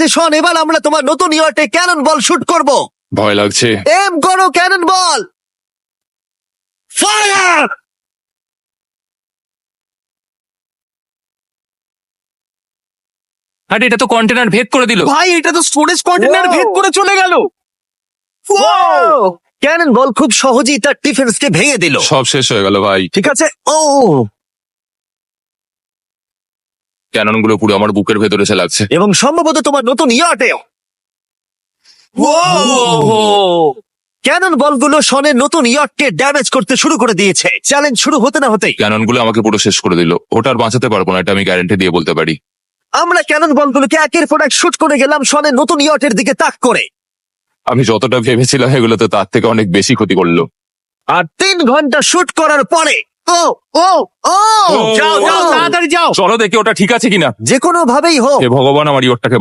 লাগছে শন? এবার আমরা তোমার নতুন ইয়টে ক্যানন বল শুট করব। ভয় লাগছে। এম করো ক্যানন বল, ফায়ার! আরে এটা তো কন্টেনার ভেদ করে দিল। ভাই এটা তো স্টোরেজ কন্টেনার Wow! ভেদ করে চলে গেল। ক্যানন বল খুব সহজেই তার ডিফেন্সকে ভেঙে দিল। সব শেষ হয়ে গেল ভাই। ঠিক আছে। ও ক্যানন গুলো পুরো আমার বুকের ভেতরে এসে লাগছে। এবং সম্ভবত তোমার নতুন ইয়টেও। ক্যানন বলগুলো শনের নতুন ইয়টকে ড্যামেজ করতে শুরু করে দিয়েছে। চ্যালেঞ্জ শুরু হতে না হতেই ক্যানন গুলো আমাকে পুরো শেষ করে দিল। ওটা আর বাঁচাতে পারবো না, এটা আমি গ্যারান্টি দিয়ে বলতে পারি। আমরা ক্যানন বলগুলোকে একের পর এক শুট করে গেলাম শনের নতুন ইয়টের দিকে তাক করে। আমি যতটা ভেবেছিলাম এগুলো তো তার থেকে অনেক বেশি ক্ষতি করলো। আর 3 ঘন্টা শুট করার পরে ও ও ও যাও যাও তাড়াতাড়ি যাও। চলো দেখি ওটা ঠিক আছে কিনা। যে কোনো ভাবেই হোক হে ভগবান, আমার ইয়রটাকে